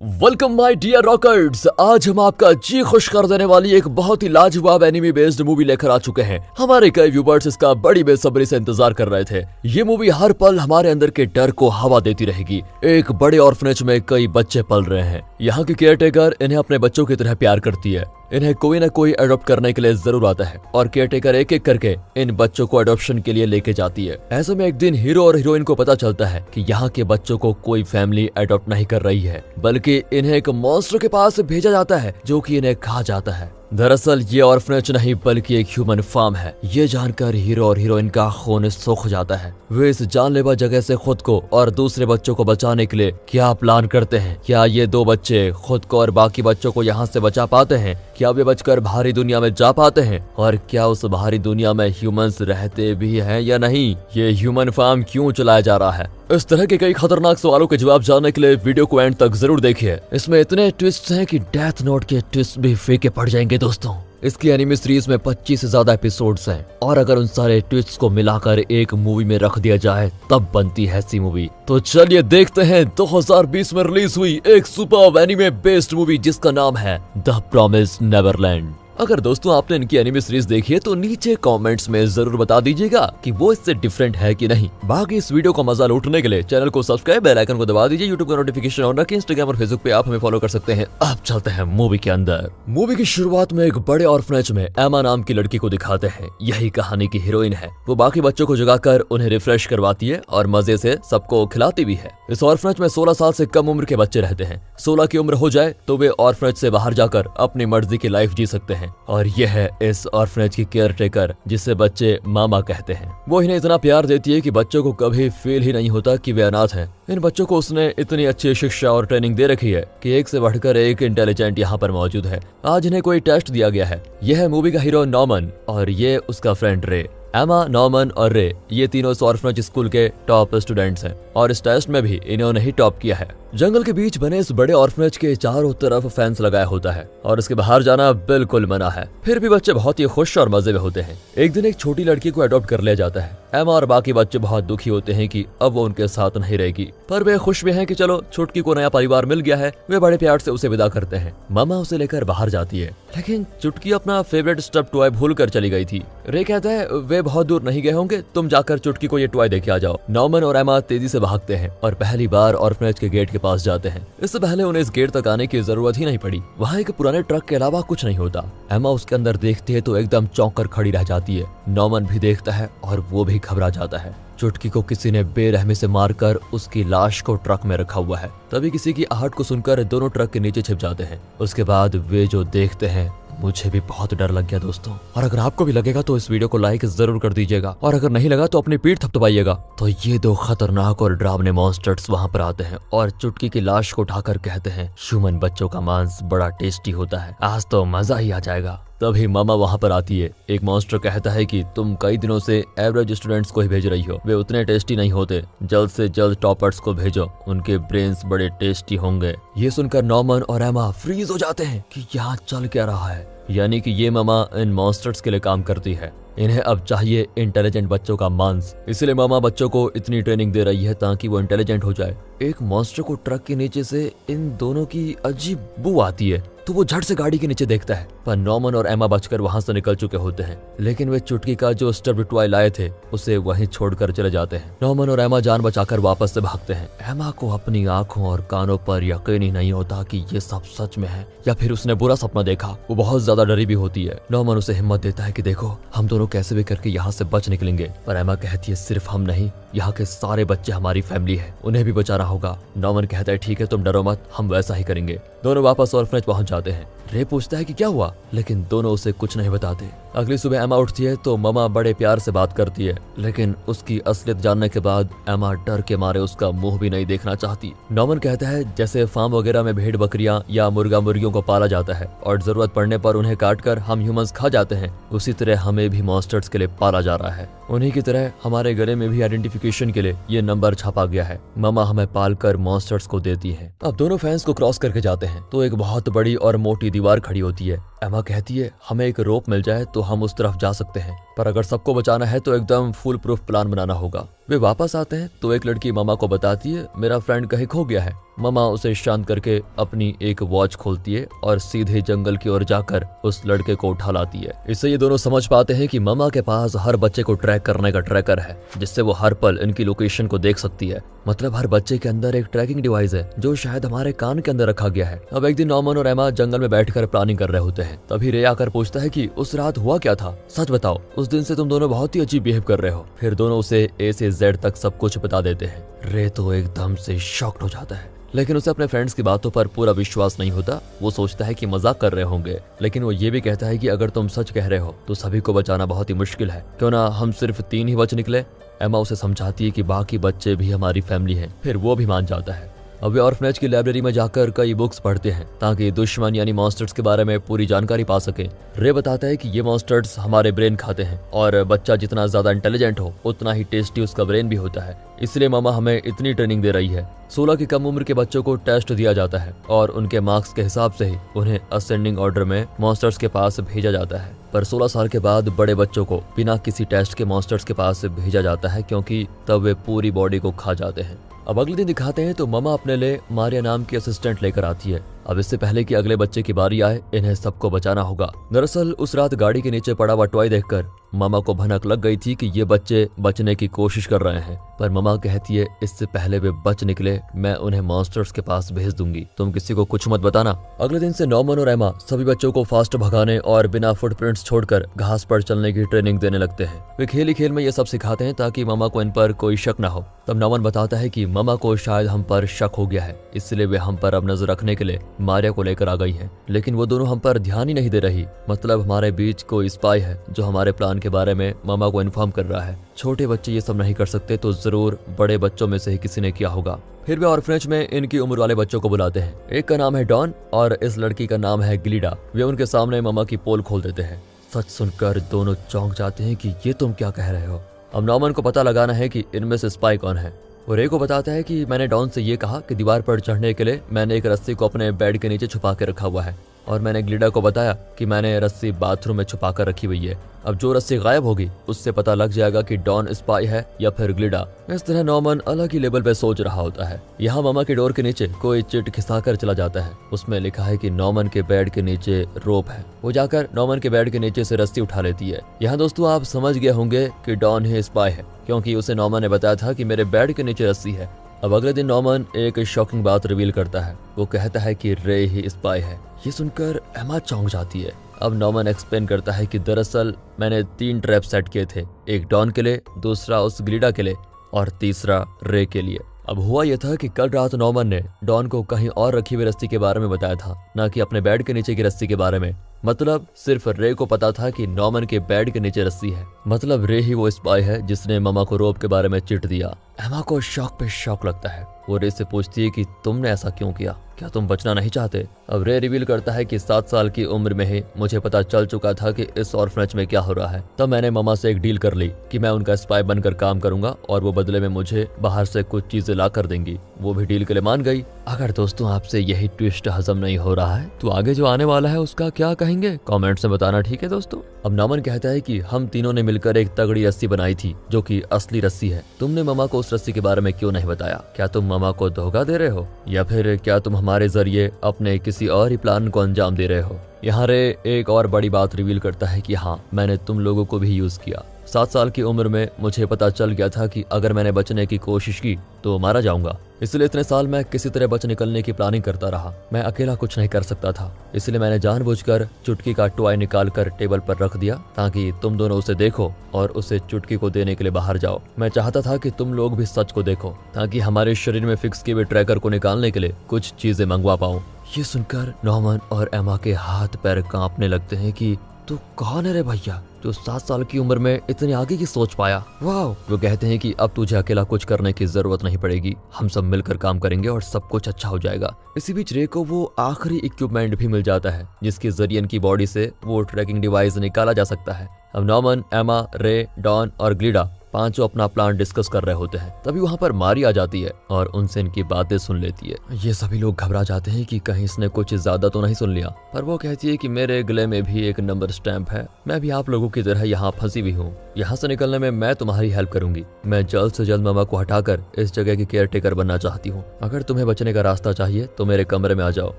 Welcome my dear rockers. आज हम आपका जी खुश कर देने वाली एक बहुत ही लाजवाब एनिमी बेस्ड मूवी लेकर आ चुके हैं। हमारे कई व्यूवर्स इसका बड़ी बेसब्री से इंतजार कर रहे थे। ये मूवी हर पल हमारे अंदर के डर को हवा देती रहेगी। एक बड़े ऑर्फनेज में कई बच्चे पल रहे हैं। यहाँ की केयरटेकर इन्हें अपने बच्चों की तरह प्यार करती है। इन्हें कोई न कोई अडॉप्ट करने के लिए जरूर आता है और केयरटेकर एक एक करके इन बच्चों को अडॉप्शन के लिए लेके जाती है। ऐसे में एक दिन हीरो और हीरोइन को पता चलता है कि यहाँ के बच्चों को कोई फैमिली अडॉप्ट नहीं कर रही है, बल्कि इन्हें एक मॉन्स्टर के पास भेजा जाता है जो कि इन्हें खा जाता है। दरअसल ये ऑर्फनेज नहीं बल्कि एक ह्यूमन फार्म है। ये जानकर हीरो और हीरोइन का खून सूख जाता है। वे इस जानलेवा जगह से खुद को और दूसरे बच्चों को बचाने के लिए क्या प्लान करते हैं? क्या ये दो बच्चे खुद को और बाकी बच्चों को यहाँ से बचा पाते हैं? क्या वे बचकर बाहरी दुनिया में जा पाते हैं? और क्या उस बाहरी दुनिया में ह्यूमंस रहते भी हैं या नहीं? ये ह्यूमन फार्म क्यों चलाया जा रहा है? इस तरह के कई खतरनाक सवालों के जवाब जानने के लिए वीडियो को एंड तक जरूर देखिए। इसमें इतने ट्विस्ट हैं कि डेथ नोट के ट्विस्ट भी फीके पड़ जाएंगे दोस्तों। इसकी एनिमे सीरीज में 25 से ज्यादा एपिसोड्स हैं और अगर उन सारे ट्विस्ट्स को मिलाकर एक मूवी में रख दिया जाए तब बनती है ऐसी मूवी। तो चलिए देखते हैं 2020 में रिलीज हुई एक सुपर एनिमे बेस्ड मूवी जिसका नाम है द प्रॉमिस्ड नेवरलैंड। अगर दोस्तों आपने इनकी एनिमे सीरीज देखी है तो नीचे कमेंट्स में जरूर बता दीजिएगा कि वो इससे डिफरेंट है कि नहीं। बाकी इस वीडियो को मजा लूटने के लिए चैनल को सब्सक्राइब, बेल आइकन को दबा दीजिए, यूट्यूब का नोटिफिकेशन ऑन रखें, इंस्टाग्राम और फेसबुक पे आप हमें फॉलो कर सकते हैं। अब चलते हैं मूवी के अंदर। मूवी की शुरुआत में एक बड़े ऑर्फनेज में एमा नाम की लड़की को दिखाते हैं। यही कहानी की हीरोइन है। वो बाकी बच्चों को जगाकर उन्हें रिफ्रेश करवाती है और मजे से सबको खिलाती भी है। इस ऑर्फनेज में 16 साल से कम उम्र के बच्चे रहते हैं। 16 की उम्र हो जाए तो वे ऑर्फनेज से बाहर जाकर अपनी मर्जी की लाइफ जी सकते हैं। और यह है इस ऑर्फनेज की केयरटेकर जिसे बच्चे मामा कहते हैं। वो इन्हें इतना प्यार देती है कि बच्चों को कभी फील ही नहीं होता कि वे अनाथ हैं। इन बच्चों को उसने इतनी अच्छी शिक्षा और ट्रेनिंग दे रखी है कि एक से बढ़कर एक इंटेलिजेंट यहाँ पर मौजूद है। आज इन्हें कोई टेस्ट दिया गया है। यह है मूवी का हीरो नॉर्मन और ये उसका फ्रेंड रे। एमा, नॉर्मन और रे ये तीनों इस ऑर्फनेज स्कूल के टॉप स्टूडेंट्स हैं और इस टेस्ट में भी इन्होंने ही टॉप किया है। जंगल के बीच बने इस बड़े ऑर्फनेज के चारों तरफ फेंस लगाया होता है और इसके बाहर जाना बिल्कुल मना है। फिर भी बच्चे बहुत ही खुश और मजे में होते हैं। एक दिन एक छोटी लड़की को अडॉप्ट कर लिया जाता है। एमा और बाकी बच्चे बहुत दुखी होते हैं कि अब वो उनके साथ नहीं रहेगी, पर वे खुश भी हैं कि चलो छुटकी को नया परिवार मिल गया है। वे बड़े प्यार से उसे विदा करते हैं। मामा उसे लेकर बाहर जाती है, लेकिन चुटकी अपना फेवरेट स्टफ टॉय भूल कर चली गई थी। रे कहता है वे बहुत दूर नहीं गए होंगे, तुम जाकर चुटकी को ये टॉय देके आ जाओ। नॉर्मन और एमा तेजी से भागते हैं और पहली बार ऑर्फनेज के गेट के पास जाते हैं। इससे पहले उन्हें इस गेट तक आने की जरूरत ही नहीं पड़ी। वहाँ एक पुराने ट्रक के अलावा कुछ नहीं होता। एमा उसके अंदर देखती है तो एकदम चौंक कर खड़ी रह जाती है। नॉर्मन भी देखता है और वो भी घबरा जाता है। चुटकी को किसी ने बेरहमी से मारकर उसकी लाश को ट्रक में रखा हुआ है। तभी किसी की आहट को सुनकर दोनों ट्रक के नीचे छिप जाते हैं। उसके बाद वे जो देखते हैं मुझे भी बहुत डर लग गया दोस्तों। और अगर आपको भी लगेगा तो इस वीडियो को लाइक जरूर कर दीजिएगा और अगर नहीं लगा तो अपनी पीठ थपथपाइएगा। तो ये दो खतरनाक और डरावने मॉन्स्टर्स वहां पर आते हैं और चुटकी की लाश को उठाकर कहते हैं ह्यूमन बच्चों का मांस बड़ा टेस्टी होता है, आज तो मजा ही आ जाएगा। तभी मामा वहां पर आती है। एक मॉन्स्टर कहता है कि तुम कई दिनों से एवरेज स्टूडेंट्स को ही भेज रही हो, वे उतने टेस्टी नहीं होते, जल्द से जल्द टॉपर्स को भेजो, उनके ब्रेन्स बड़े टेस्टी होंगे। ये सुनकर नॉर्मन और एमा फ्रीज हो जाते हैं कि यहाँ चल क्या रहा है। यानी कि ये मामा इन मॉन्स्टर्स के लिए काम करती है। इन्हें अब चाहिए इंटेलिजेंट बच्चों का मांस, इसलिए मामा बच्चों को इतनी ट्रेनिंग दे रही है ताकि वो इंटेलिजेंट हो जाए। एक मॉन्स्टर को ट्रक के नीचे से इन दोनों की अजीब बू आती है तो वो झट से गाड़ी के नीचे देखता है, पर नॉर्मन और एमा बचकर वहां से निकल चुके होते हैं। लेकिन वे चुटकी का जो स्टफ्ड टॉय लाए थे उसे वहीं छोड़कर चले जाते हैं। नॉर्मन और एमा जान बचाकर वापस से भागते हैं। एमा को अपनी आंखों और कानों पर यकीन ही नहीं होता कि ये सब सच में है या फिर उसने बुरा सपना देखा। वो बहुत ज्यादा डरी भी होती है। नॉर्मन उसे हिम्मत देता है कि देखो हम दोनों कैसे भी करके यहाँ से बच निकलेंगे, पर एमा कहती है सिर्फ हम नहीं, यहाँ के सारे बच्चे हमारी फैमिली है, उन्हें भी बचाना होगा। नॉर्मन कहता है ठीक है तुम डरो मत, हम वैसा ही करेंगे। दोनों वापस ऑर्फनेज पहुंच जाते हैं। रे पूछता है कि क्या हुआ, लेकिन दोनों उसे कुछ नहीं बताते। अगली सुबह एमा उठती है तो मामा बड़े प्यार से बात करती है, लेकिन उसकी असलियत जानने के बाद एमा डर के मारे उसका मुंह भी नहीं देखना चाहती। नॉर्मन कहता है जैसे फार्म वगैरह में भेड़ बकरियां या मुर्गा मुर्गियों को पाला जाता है और जरूरत पड़ने पर उन्हें काटकर हम ह्यूमंस खा जाते हैं, उसी तरह हमें भी मॉन्स्टर्स के लिए पाला जा रहा है। उन्हीं की तरह हमारे गले में भी आइडेंटिफिकेशन के लिए ये नंबर छापा गया है। मामा हमें पालकर मॉन्स्टर्स को देती है। अब दोनों फैंस को क्रॉस करके जाते हैं तो एक बहुत बड़ी और मोटी दीवार खड़ी होती है। एमा कहती है हमें एक रोप मिल जाए तो हम उस तरफ जा सकते हैं, पर अगर सबको बचाना है तो एकदम फुल प्रूफ प्लान बनाना होगा। वे वापस आते हैं तो एक लड़की मामा को बताती है मेरा फ्रेंड कहीं खो गया है। ममा उसे शांत करके अपनी एक वॉच खोलती है और सीधे जंगल की ओर जाकर उस लड़के को उठा लाती है। इससे ये दोनों समझ पाते हैं कि ममा के पास हर बच्चे को ट्रैक करने का ट्रैकर है, जिससे वो हर पल इनकी लोकेशन को देख सकती है। मतलब हर बच्चे के अंदर एक ट्रैकिंग डिवाइस है जो शायद हमारे कान के अंदर रखा गया है। अब एक दिन नॉर्मन और एमा जंगल में बैठकर प्लानिंग कर रहे होते हैं। तभी रे आकर पूछता है कि उस रात हुआ क्या था, सच बताओ, उस दिन से तुम दोनों बहुत ही अजीब बिहेव कर रहे हो। फिर दोनों उसे ए से जेड तक सब कुछ बता देते हैं। रे तो एकदम से शॉक्ड हो जाता है, लेकिन उसे अपने फ्रेंड्स की बातों पर पूरा विश्वास नहीं होता। वो सोचता है कि मजाक कर रहे होंगे, लेकिन वो ये भी कहता है कि अगर तुम सच कह रहे हो तो सभी को बचाना बहुत ही मुश्किल है, क्यों ना हम सिर्फ 3 ही बच निकले। एमा उसे समझाती है कि बाकी बच्चे भी हमारी फैमिली हैं। फिर वो भी मान जाता है। अब वे ऑर्फनेज की लाइब्रेरी में जाकर कई बुक्स पढ़ते हैं ताकि दुश्मन यानी मॉन्स्टर्स के बारे में पूरी जानकारी पा सके। रे बताता है कि ये मॉन्स्टर्स हमारे ब्रेन खाते हैं और बच्चा जितना ज्यादा इंटेलिजेंट हो उतना ही टेस्टी उसका ब्रेन भी होता है, इसलिए मामा हमें इतनी ट्रेनिंग दे रही है। 16 की कम उम्र के बच्चों को टेस्ट दिया जाता है और उनके मार्क्स के हिसाब से ही उन्हें असेंडिंग ऑर्डर में मॉन्स्टर्स के पास भेजा जाता है। पर 16 साल के बाद बड़े बच्चों को बिना किसी टेस्ट के मॉन्स्टर्स के पास भेजा जाता है, क्योंकि तब वे पूरी बॉडी को खा जाते हैं। अब अगले दिन दिखाते हैं तो ममा अपने लिए मारिया नाम की असिस्टेंट लेकर आती है। अब इससे पहले कि अगले बच्चे की बारी आए, इन्हें सबको बचाना होगा। दरअसल उस रात गाड़ी के नीचे पड़ा हुआ टॉय देखकर ममा को भनक लग गई थी कि ये बच्चे बचने की कोशिश कर रहे हैं, पर ममा कहती है इससे पहले वे बच निकले मैं उन्हें मॉन्स्टर्स के पास भेज दूंगी, तुम किसी को कुछ मत बताना। अगले दिन से नॉर्मन और एमा सभी बच्चों को फास्ट भगाने और बिना फुटप्रिंट्स छोड़कर घास पर चलने की ट्रेनिंग देने लगते हैं। वे खेल ही खेल में ये सब सिखाते हैं ताकि ममा को इन पर कोई शक न हो। तब नॉर्मन बताता है कि ममा को शायद हम पर शक हो गया है, इसलिए वे हम पर अब नजर रखने के लिए मारिया को लेकर आ गई हैं। लेकिन वो दोनों हम पर ध्यान ही नहीं दे रही। मतलब हमारे बीच कोई स्पाई है जो हमारे प्लान के बारे में मामा को इन्फॉर्म कर रहा है। छोटे बच्चे ये सब नहीं कर सकते तो जरूर बड़े बच्चों में से ही किसी ने किया होगा। फिर वे ऑर्फनेज में इनकी उम्र वाले बच्चों को बुलाते हैं। एक का नाम है डॉन और इस लड़की का नाम है ग्लिडा। वे उनके सामने मामा की पोल खोल देते हैं। सच सुनकर दोनों चौंक जाते हैं कि ये तुम क्या कह रहे हो। अब नॉर्मन को पता लगाना है कि इनमें से स्पाई कौन है। वो रे को बताता है कि मैंने डॉन से ये कहा कि दीवार पर चढ़ने के लिए मैंने एक रस्सी को अपने बेड के नीचे छुपा के रखा हुआ है, और मैंने ग्लिडा को बताया कि मैंने रस्सी बाथरूम में छुपा कर रखी हुई है। अब जो रस्सी गायब होगी उससे पता लग जाएगा कि डॉन स्पाई है या फिर ग्लिडा। इस तरह नॉर्मन अलग ही लेवल पे सोच रहा होता है। यहाँ मामा के डोर के नीचे कोई चिट खिसा कर चला जाता है। उसमें लिखा है कि नॉर्मन के बेड के नीचे रोप है। वो जाकर नॉर्मन के बेड के नीचे से रस्सी उठा लेती है। यहाँ दोस्तों आप समझ गए होंगे कि डॉन ही स्पाई है, क्योंकि उसे नॉर्मन ने बताया था कि मेरे बेड के नीचे रस्सी है। अब अगले दिन नॉर्मन एक शॉकिंग बात रिवील करता है। वो कहता है कि रे ही स्पाई है। ये सुनकर एमा चौंक जाती है। अब नॉर्मन एक्सप्लेन करता है कि दरअसल मैंने 3 ट्रैप सेट किए थे, एक डॉन के लिए, दूसरा उस ग्लिडा के लिए और तीसरा रे के लिए। अब हुआ यह था कि कल रात नॉर्मन ने डॉन को कहीं और रखी हुई रस्सी के बारे में बताया था, ना कि अपने बेड के नीचे की रस्सी के बारे में। मतलब सिर्फ रे को पता था कि नॉर्मन के बेड के नीचे रस्सी है। मतलब रे ही वो स्पाई है जिसने मामा को रोप के बारे में चिट दिया। एमा को शौक पे शौक लगता है। वो रे से पूछती है कि तुमने ऐसा क्यों किया, क्या तुम बचना नहीं चाहते। अब रे रिवील करता है कि 7 साल की उम्र में ही मुझे पता चल चुका था कि इस ऑर्फनेज में क्या हो रहा है। तब मैंने मामा से एक डील कर ली कि मैं उनका स्पाई बनकर काम करूंगा और वो बदले में मुझे बाहर से कुछ चीजें ला कर देंगी। वो भी डील के लिए मान गई। अगर दोस्तों आपसे यही ट्विस्ट हजम नहीं हो रहा है तो आगे जो आने वाला है उसका क्या कहेंगे कमेंट्स में बताना, ठीक है दोस्तों। अब नॉर्मन कहता है कि हम तीनों ने मिलकर एक तगड़ी रस्सी बनाई थी जो कि असली रस्सी है। तुमने मामा को उस रस्सी के बारे में क्यों नहीं बताया? क्या तुम मामा को धोखा दे रहे हो या फिर क्या तुम हमारे जरिए अपने किसी और ही प्लान को अंजाम दे रहे हो? यहाँ रे एक और बड़ी बात रिवील करता है कि हाँ, मैंने तुम लोगों को भी यूज किया। 7 साल की उम्र में मुझे पता चल गया था कि अगर मैंने बचने की कोशिश की तो मारा जाऊंगा। इसलिए इतने साल मैं किसी तरह बच निकलने की प्लानिंग करता रहा। मैं अकेला कुछ नहीं कर सकता था, इसलिए मैंने जानबूझकर चुटकी का टॉय निकाल कर टेबल पर रख दिया ताकि तुम दोनों उसे देखो और उसे चुटकी को देने के लिए बाहर जाओ। मैं चाहता था कि तुम लोग भी सच को देखो ताकि हमारे शरीर में फिक्स किए हुए ट्रैकर को निकालने के लिए कुछ चीजें मंगवा पाऊं। ये सुनकर नॉर्मन और एमा के हाथ पैर कांपने लगते हैं कि तू कौन है रे भैया जो 7 साल की उम्र में इतने आगे की सोच पाया। वाह। वो कहते हैं कि अब तुझे अकेला कुछ करने की जरूरत नहीं पड़ेगी, हम सब मिलकर काम करेंगे और सब कुछ अच्छा हो जाएगा। इसी बीच रे को वो आखिरी इक्विपमेंट भी मिल जाता है जिसके जरिए इनकी बॉडी से वो ट्रैकिंग डिवाइस निकाला जा सकता है। अब नॉर्मन, एमा, रे, डॉन और ग्लिडा पांचों अपना प्लान डिस्कस कर रहे होते हैं। तभी वहाँ पर मारी आ जाती है और उनसे इनकी बातें सुन लेती है। ये सभी लोग घबरा जाते हैं कि कहीं इसने कुछ ज्यादा तो नहीं सुन लिया, पर वो कहती है कि मेरे गले में भी एक नंबर स्टैंप है, मैं भी आप लोगों की तरह यहाँ फंसी हुई हूँ। यहाँ से निकलने में मैं तुम्हारी हेल्प करूंगी। मैं जल्द से जल्द मामा को हटाकर इस जगह की केयर टेकर बनना चाहती हूँ। अगर तुम्हें बचने का रास्ता चाहिए तो मेरे कमरे में आ जाओ,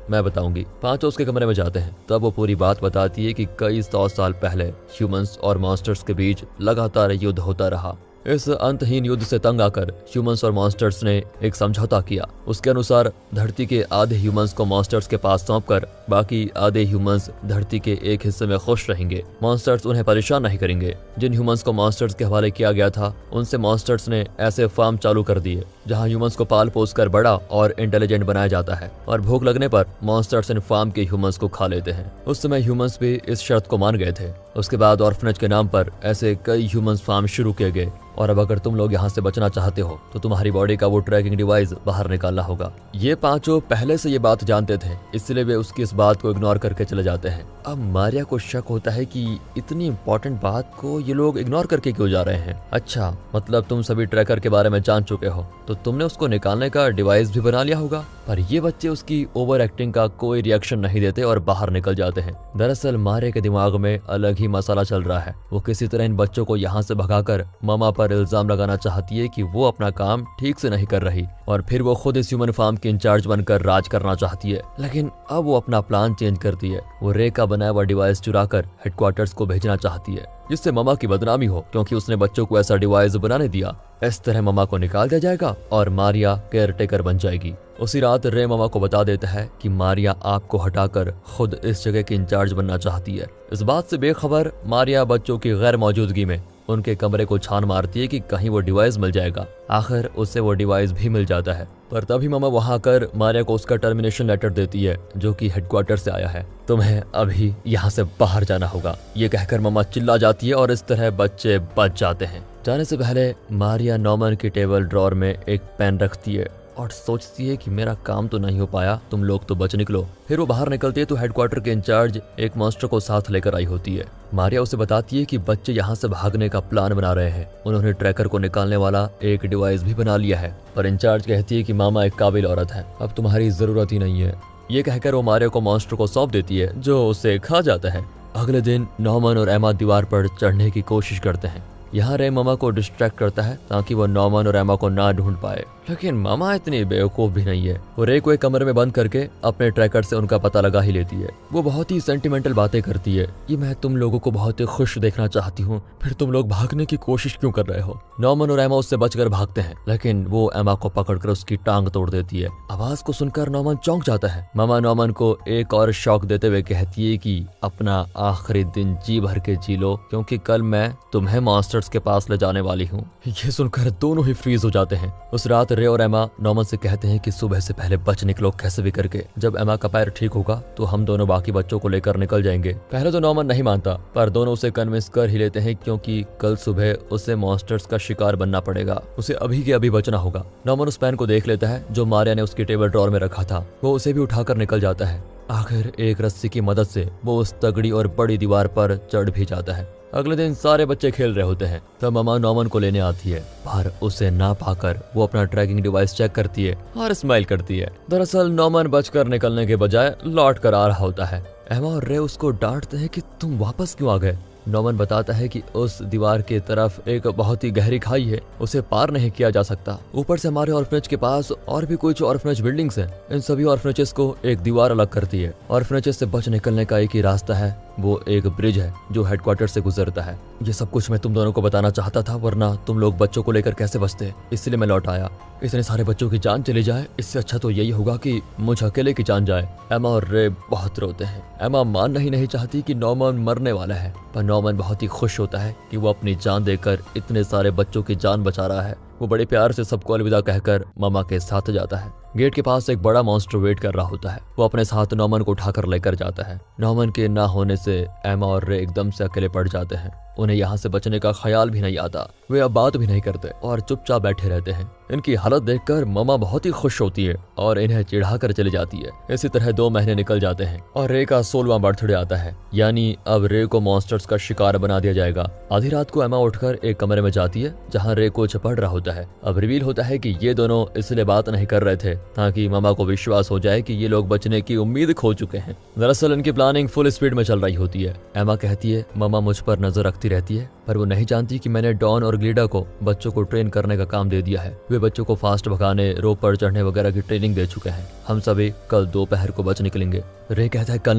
मैं बताऊंगी। पांचों उसके कमरे में जाते हैं। तब वो पूरी बात बताती है कि कई 100 साल पहले ह्यूमंस और मॉन्स्टर्स के बीच लगातार युद्ध होता रहा। इस अंतहीन युद्ध से तंग आकर ह्यूमंस और मॉन्स्टर्स ने एक समझौता किया। उसके अनुसार धरती के आधे ह्यूमंस को मॉन्स्टर्स के पास सौंपकर बाकी आधे ह्यूमंस धरती के एक हिस्से में खुश रहेंगे। मॉन्स्टर्स उन्हें परेशान नहीं करेंगे। जिन ह्यूमंस को मॉन्स्टर्स के हवाले किया गया था उनसे मॉन्स्टर्स ने ऐसे फार्म चालू कर दिए जहां ह्यूमंस को पाल पोस कर बड़ा और इंटेलिजेंट बनाया जाता है और भूख लगने पर मॉन्स्टर्स इन फार्म के ह्यूमंस को खा लेते हैं। उस समय ह्यूमंस भी इस शर्त को मान गए थे। उसके बाद ऑर्फनेज के नाम पर ऐसे कई ह्यूमंस फार्म शुरू किए गए। और अब अगर तुम लोग यहाँ से बचना चाहते हो तो तुम्हारी बॉडी का वो ट्रैकिंग डिवाइस बाहर निकालना होगा। ये पांचों पहले से ये बात जानते थे, इसलिए वे उसकी इस बात को इग्नोर करके चले जाते हैं। अब मारिया को शक होता है कि इतनी इंपॉर्टेंट बात को ये लोग इग्नोर करके क्यों जा रहे हैं। अच्छा, मतलब तुम सभी ट्रैकर के बारे में जान चुके हो तो तुमने उसको निकालने का डिवाइस भी बना लिया होगा। पर ये बच्चे उसकी ओवर एक्टिंग का कोई रिएक्शन नहीं देते और बाहर निकल जाते हैं। दरअसल मारिया के दिमाग में अलग ही मसाला चल रहा है। वो किसी तरह इन बच्चों को यहाँ से भगाकर मामा पर इल्जाम लगाना चाहती है कि वो अपना काम ठीक से नहीं कर रही और फिर वो खुद इस ह्यूमन फार्म की इंचार्ज बनकर राज करना चाहती है। लेकिन अब वो अपना प्लान चेंज करती है। वो रे का बनाया हुआ डिवाइस चुराकर हेडक्वार्टर्स को भेजना चाहती है जिससे मामा की बदनामी हो, क्योंकि उसने बच्चों को ऐसा डिवाइस बनाने दिया। इस तरह मामा को निकाल दिया जाएगा और मारिया केयर टेकर बन जाएगी। उसी रात रे मामा को बता देता है कि मारिया आपको हटाकर खुद इस जगह की इंचार्ज बनना चाहती है। इस बात से बेखबर मारिया बच्चों की गैर मौजूदगी में उनके कमरे को छान मारती है कि कहीं वो डिवाइस मिल जाएगा। आखिर उसे वो डिवाइस भी मिल जाता है। पर तभी मामा वहां आकर मारिया को उसका टर्मिनेशन लेटर देती है जो कि हेडक्वार्टर से आया है। तुम्हें अभी यहाँ से बाहर जाना होगा, ये कहकर मामा चिल्ला जाती है और इस तरह बच्चे बच जाते हैं। जाने से पहले मारिया नॉर्मन की टेबल ड्रॉर में एक पेन रखती है और सोचती है कि मेरा काम तो नहीं हो पाया, तुम लोग तो बच निकलो। फिर वो बाहर निकलती है तो हेडक्वार्टर के इंचार्ज एक मॉन्स्टर को साथ लेकर आई होती है। मारिया उसे बताती है कि बच्चे यहाँ से भागने का प्लान बना रहे हैं। उन्होंने ट्रैकर को निकालने वाला एक डिवाइस भी बना लिया है। पर इंचार्ज कहती है कि मामा एक काबिल औरत है, अब तुम्हारी जरूरत ही नहीं है। ये कहकर वो मारिया को मॉन्स्टर को सौंप देती है जो उसे खा जाता है। अगले दिन नॉर्मन और एमा दीवार पर चढ़ने की कोशिश करते हैं। यहाँ रे मामा को डिस्ट्रैक्ट करता है ताकि वो नॉर्मन और एमा को ना ढूंढ पाए, लेकिन मामा इतनी बेवकूफ भी नहीं है। वो रे को एक कमरे में बंद करके अपने ट्रैकर से उनका पता लगा ही लेती है। वो बहुत ही सेंटिमेंटल बातें करती है कि मैं तुम लोगों को बहुत ही खुश देखना चाहती हूँ, फिर तुम लोग भागने की कोशिश क्यों कर रहे हो। नॉर्मन और एमा उससे बचकर भागते हैं, लेकिन वो एमा को पकड़कर उसकी टांग तोड़ देती है। आवाज को सुनकर नॉर्मन चौंक जाता है। मामा नॉर्मन को एक और शॉक देते हुए कहती है कि अपना आखिरी दिन जी भर के जी लो, क्योंकि कल मैं तुम्हें मॉन्स्टर्स के पास ले जाने वाली हूँ। ये सुनकर दोनों ही फ्रीज हो जाते हैं। उस रात रे और एमा नॉर्मन से कहते हैं कि सुबह से पहले बच निकलो कैसे भी करके। जब एमा का पैर ठीक होगा तो हम दोनों बाकी बच्चों को लेकर निकल जाएंगे। पहले तो नॉर्मन नहीं मानता, पर दोनों उसे कन्विंस कर ही लेते हैं क्योंकि कल सुबह उसे मॉन्स्टर्स का शिकार बनना पड़ेगा। उसे अभी के अभी बचना होगा। नॉर्मन उस पेन को देख लेता है जो मारिया ने उसकी टेबल ड्रॉर में रखा था। वो उसे भी उठाकर निकल जाता है। आखिर एक रस्सी की मदद से वो उस तगड़ी और बड़ी दीवार पर चढ़ भी जाता है। अगले दिन सारे बच्चे खेल रहे होते हैं तब मामा नॉर्मन को लेने आती है, पर उसे ना पाकर वो अपना ट्रैकिंग डिवाइस चेक करती है और स्माइल करती है। दरअसल नॉर्मन बचकर निकलने के बजाय लौट कर आ रहा होता है। एमा और रे उसको डांटते हैं कि तुम वापस क्यों आ गए। नॉर्मन बताता है कि उस दीवार की तरफ एक बहुत ही गहरी खाई है, उसे पार नहीं किया जा सकता। ऊपर से हमारे ऑर्फनेज के पास और भी कुछ ऑर्फनेज बिल्डिंग्स हैं। इन सभी ऑर्फनेजेस को एक दीवार अलग करती है। ऑर्फनेजेस से बच निकलने का एक ही रास्ता है, वो एक ब्रिज है जो हेडक्वार्टर से गुजरता है। ये सब कुछ मैं तुम दोनों को बताना चाहता था, वरना तुम लोग बच्चों को लेकर कैसे बचते, इसलिए मैं लौट आया। इतने सारे बच्चों की जान चली जाए, इससे अच्छा तो यही होगा कि मुझ अकेले की जान जाए। एमा और रे बहुत रोते हैं। एमा मानना ही नहीं चाहती कि नॉर्मन मरने वाला है, पर नॉर्मन बहुत ही खुश होता है कि वो अपनी जान देकर इतने सारे बच्चों की जान बचा रहा है। वो बड़े प्यार से सबको अलविदा कहकर मामा के साथ जाता है। गेट के पास एक बड़ा मॉन्स्टर वेट कर रहा होता है। वो अपने साथ नॉर्मन को उठाकर लेकर जाता है। नॉर्मन के ना होने से एमा और रे एकदम से अकेले पड़ जाते हैं। उन्हें यहाँ से बचने का ख्याल भी नहीं आता। वे अब बात भी नहीं करते और चुपचाप बैठे रहते हैं। इनकी हालत देखकर ममा बहुत ही खुश होती है और इन्हें चिढ़ाकर चली जाती है। इसी तरह 2 महीने निकल जाते हैं और रे का 16वां बर्थडे आता है, यानी अब रे को मॉन्स्टर्स का शिकार बना दिया जाएगा। आधी रात को एमा उठकर एक कमरे में जाती है जहाँ रे कुछ पढ़ रहा होता है। अब रिवील होता है कि ये दोनों इसलिए बात नहीं कर रहे थे ताकि मामा को विश्वास हो जाए कि ये लोग बचने की उम्मीद खो चुके हैं। दरअसल इनकी प्लानिंग फुल स्पीड में चल रही होती है। एमा कहती है मामा मुझ पर नजर रखती रहती है, पर वो नहीं जानती कि मैंने डॉन और ग्लिडा को बच्चों को ट्रेन करने का काम दे दिया है। वे बच्चों को फास्ट भगाने, रोप पर चढ़ने वगैरह की ट्रेनिंग दे चुके हैं। हम सभी कल दोपहर को बच निकलेंगे। रे कहता है कल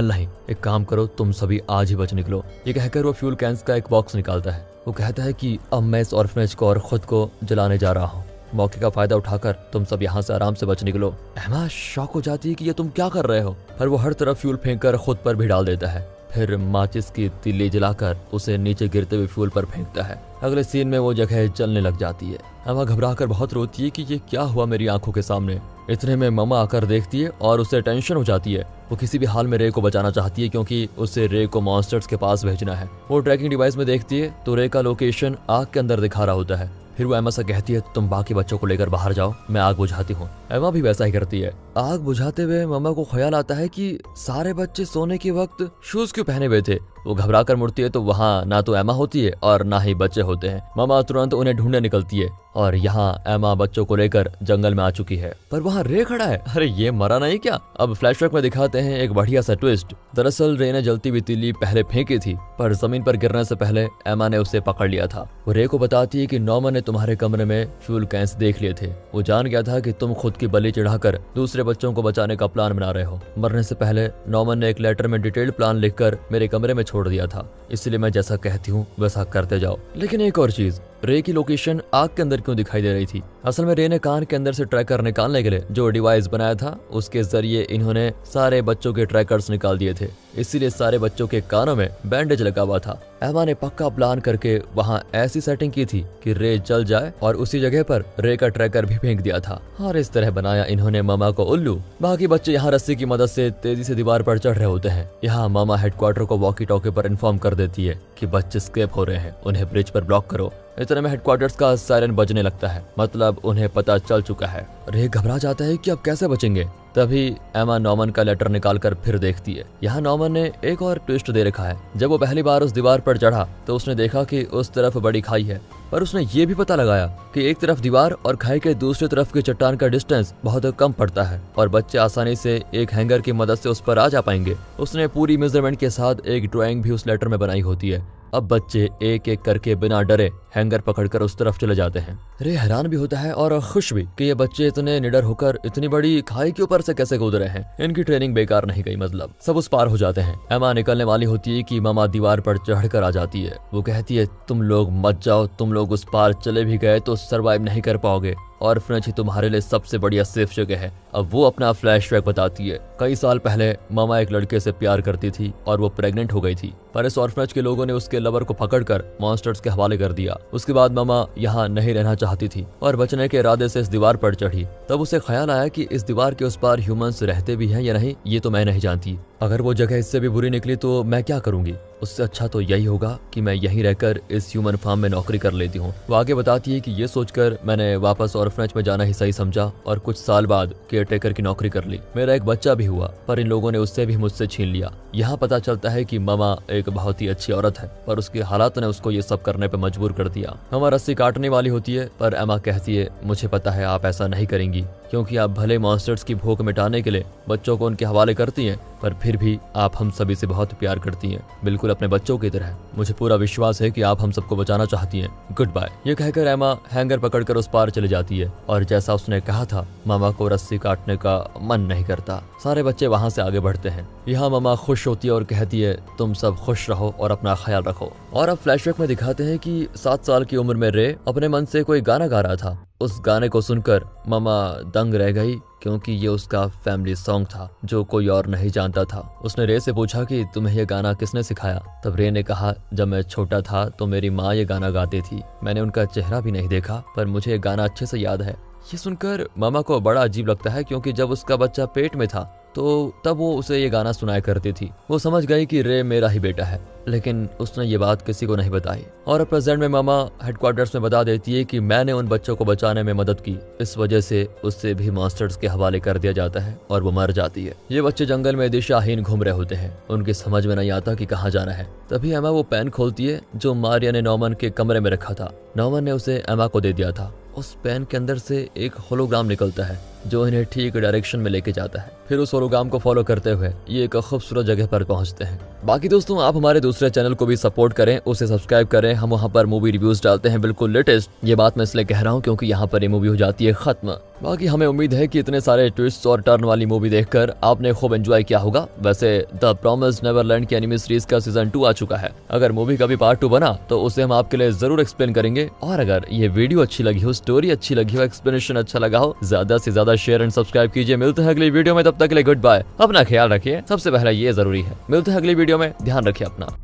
नहीं, एक काम करो, तुम सभी आज ही बच निकलो। ये कहकर वो फ्यूल कैंस का एक बॉक्स निकालता है। वो कहता है कि अब मैं इस ऑर्फनेज को और खुद को जलाने जा रहा हूँ। मौके का फायदा उठाकर तुम सब यहाँ से आराम से बच निकलो। एमा शॉक हो जाती है कि ये तुम क्या कर रहे हो, पर वो हर तरफ फ्यूल फेंककर खुद पर भी डाल देता है। फिर माचिस की तीली जलाकर उसे नीचे गिरते हुए फ्यूल पर फेंकता है। अगले सीन में वो जगह जलने लग जाती है। एमा घबराकर बहुत रोती है कि ये क्या हुआ मेरी आंखों के सामने। इतने में ममा आकर देखती है और उसे टेंशन हो जाती है। वो किसी भी हाल में रे को बचाना चाहती है क्योंकि उसे रे को मॉन्स्टर्स के पास भेजना है। वो ट्रैकिंग डिवाइस में देखती है तो रे का लोकेशन आग के अंदर दिखा रहा होता है। फिर वो एमा से कहती है तुम बाकी बच्चों को लेकर बाहर जाओ, मैं आग बुझाती हूँ। एमा भी वैसा ही करती है। आग बुझाते हुए ममा को ख्याल आता है कि सारे बच्चे सोने के वक्त शूज क्यों पहने हुए थे। वो घबरा कर मुड़ती है तो वहाँ ना तो एमा होती है और ना ही बच्चे होते हैं। ममा तुरंत उन्हें ढूंढने निकलती है और यहाँ एमा बच्चों को लेकर जंगल में आ चुकी है, पर वहाँ रे खड़ा है। अरे ये मरा नहीं क्या? अब फ्लैशबैक में दिखाते हैं एक बढ़िया सा ट्विस्ट। दरअसल रे ने जलती हुई तीली पहले फेंकी थी, पर जमीन पर गिरने से पहले एमा ने उसे पकड़ लिया था। वो रे को बताती है कि नॉर्मन ने तुम्हारे कमरे में फ्यूल कैंस देख लिए थे। वो जान गया था कि तुम खुद की बलि चढ़ाकर दूसरे बच्चों को बचाने का प्लान बना रहे हो। मरने से पहले नॉर्मन ने एक लेटर में डिटेल्ड प्लान लिखकर मेरे कमरे में छोड़ दिया था, इसलिए मैं जैसा कहती हूँ वैसा करते जाओ। लेकिन एक और चीज, रे की लोकेशन आग के अंदर क्यों दिखाई दे रही थी? असल में रे ने कान के अंदर से ट्रैकर निकालने के लिए जो डिवाइस बनाया था उसके जरिए इन्होंने सारे बच्चों के ट्रैकर्स निकाल दिए थे, इसीलिए सारे बच्चों के कानों में बैंडेज लगा हुआ था। एमा ने पक्का प्लान करके वहाँ ऐसी सेटिंग की थी कि रे जल जाए और उसी जगह पर रे का ट्रैकर भी फेंक दिया था और इस तरह बनाया इन्होंने ममा को उल्लू। बाकी बच्चे यहाँ रस्सी की मदद से तेजी से दीवार पर चढ़ रहे होते हैं। यहाँ ममा हेडक्वार्टर को वॉकी टॉकी पर इन्फॉर्म कर देती है कि बच्चे स्केप हो रहे हैं, उन्हें ब्रिज पर ब्लॉक करो। इतने में हेडक्वार्टर्स का सायरन बजने लगता है, मतलब उन्हें पता चल चुका है। रे घबरा जाता है कि अब कैसे बचेंगे। तभी एमा नॉर्मन का लेटर निकालकर फिर देखती है। यहाँ नॉर्मन ने एक और ट्विस्ट दे रखा है। जब वो पहली बार उस दीवार पर चढ़ा तो उसने देखा कि उस तरफ बड़ी खाई है, पर उसने ये भी पता लगाया कि एक तरफ दीवार और खाई के दूसरी तरफ की चट्टान का डिस्टेंस बहुत कम पड़ता है और बच्चे आसानी से एक हैंगर की मदद से उस पर आ जा पाएंगे। उसने पूरी मेजरमेंट के साथ एक ड्राइंग भी उस लेटर में बनाई होती है। अब बच्चे एक एक करके बिना डरे हैंगर पकड़कर उस तरफ चले जाते हैं। रे हैरान भी होता है और खुश भी कि ये बच्चे इतने निडर होकर इतनी बड़ी खाई के ऊपर से कैसे कूद रहे हैं। इनकी ट्रेनिंग बेकार नहीं गई, मतलब सब उस पार हो जाते हैं। एमा निकलने वाली होती है कि मामा दीवार पर चढ़कर आ जाती है। वो कहती है तुम लोग मत जाओ, तुम लोग उस पार चले भी गए तो सरवाइव नहीं कर पाओगे, ऑर्फनेज ही तुम्हारे लिए सबसे बढ़िया सेफ जगह है। अब वो अपना फ्लैशबैक बताती है। कई साल पहले मामा एक लड़के से प्यार करती थी और वो प्रेग्नेंट हो गई थी, पर इस ऑर्फनेज के लोगों ने उसके लवर को पकड़कर मॉन्स्टर्स के हवाले कर दिया। उसके बाद मामा यहाँ नहीं रहना चाहती थी और बचने के इरादे से इस दीवार पर चढ़ी। तब उसे ख्याल आया कि इस दीवार के उस पार ह्यूमंस रहते भी हैं या नहीं, ये तो मैं नहीं जानती। अगर वो जगह इससे भी बुरी निकली तो मैं क्या करूंगी? उससे अच्छा तो यही होगा कि मैं यहीं रहकर इस ह्यूमन फार्म में नौकरी कर लेती हूँ। वो आगे बताती है कि ये सोचकर मैंने वापस ऑर्फनेज में जाना ही सही समझा और कुछ साल बाद केयरटेकर की नौकरी कर ली। मेरा एक बच्चा भी हुआ, पर इन लोगों ने उससे भी मुझसे छीन लिया। यहाँ पता चलता है कि मामा एक बहुत ही अच्छी औरत है, पर उसके हालात ने उसको ये सब करने पर मजबूर कर दिया। मामा रस्सी काटने वाली होती है, पर एमा कहती है मुझे पता है आप ऐसा नहीं करेंगी, क्योंकि आप भले मॉन्स्टर्स की भूख मिटाने के लिए बच्चों को उनके हवाले करती हैं, पर फिर भी आप हम सभी से बहुत प्यार करती हैं, बिल्कुल अपने बच्चों की तरह। मुझे पूरा विश्वास है कि आप हम सबको बचाना चाहती हैं। Good bye. ये कहकर एमा हैंगर पकड़कर उस पार चली जाती है और जैसा उसने कहा था, मामा को रस्सी काटने का मन नहीं करता। सारे बच्चे वहाँ से आगे बढ़ते हैं। यहाँ मामा खुश होती है और कहती है तुम सब खुश रहो और अपना ख्याल रखो। और अब फ्लैशबैक में दिखाते हैं कि 7 साल की उम्र में रे अपने मन से कोई गाना गा रहा था। उस गाने को सुनकर मामा दंग रह गई, क्योंकि ये उसका फैमिली सॉन्ग था जो कोई और नहीं जानता था। उसने रे से पूछा कि तुम्हें ये गाना किसने सिखाया? तब रे ने कहा जब मैं छोटा था तो मेरी माँ ये गाना गाती थी। मैंने उनका चेहरा भी नहीं देखा, पर मुझे ये गाना अच्छे से याद है। ये सुनकर मामा को बड़ा अजीब लगता है, क्योंकि जब उसका बच्चा पेट में था तो तब वो उसे ये गाना सुनाया करती थी। वो समझ गई कि रे मेरा ही बेटा है। लेकिन उसने ये बात किसी को नहीं बताई। और प्रेजेंट में मामा हेडक्वार्टर्स में बता देती है कि मैंने उन बच्चों को बचाने में मदद की, इस वजह से उससे भी मास्टर्स के हवाले कर दिया जाता है और वो मर जाती है। ये बच्चे जंगल में दिशाहीन घूम रहे होते हैं, उनकी समझ में नहीं आता कि कहाँ जाना है। तभी एमा वो पेन खोलती है जो मारिया ने नॉर्मन के कमरे में रखा था। नॉर्मन ने उसे एमा को दे दिया था। उस पेन के अंदर से एक होलोग्राम निकलता है जो इन्हें ठीक डायरेक्शन में लेके जाता है। फिर उस होलोग्राम को फॉलो करते हुए ये एक खूबसूरत जगह पर पहुंचते हैं। बाकी दोस्तों, आप हमारे दूसरे चैनल को भी सपोर्ट करें, उसे सब्सक्राइब करें। हम वहां पर मूवी रिव्यूज डालते हैं, बिल्कुल लेटेस्ट। ये बात मैं इसलिए कह रहा हूं क्योंकि यहाँ पर ये मूवी हो जाती है खत्म। बाकी हमें उम्मीद है कि इतने सारे ट्विस्ट और टर्न वाली मूवी देखकर आपने खूब एंजॉय किया होगा। वैसे द प्रॉमिस्ड नेवरलैंड की एनिमी सीरीज का सीजन 2 आ चुका है। अगर मूवी का भी पार्ट 2 बना तो उसे हम आपके लिए जरूर एक्सप्लेन करेंगे। और अगर ये वीडियो अच्छी लगी हो, स्टोरी अच्छी लगी हो, एक्सप्लेनेशन अच्छा लगा हो, ज्यादा से ज्यादा शेयर एंड सब्सक्राइब कीजिए। मिलते हैं अगली वीडियो में, तब तक के लिए गुड बाय। अपना ख्याल रखिए, सबसे पहले ये जरूरी है। मिलते हैं अगली वीडियो में, ध्यान रखिए अपना।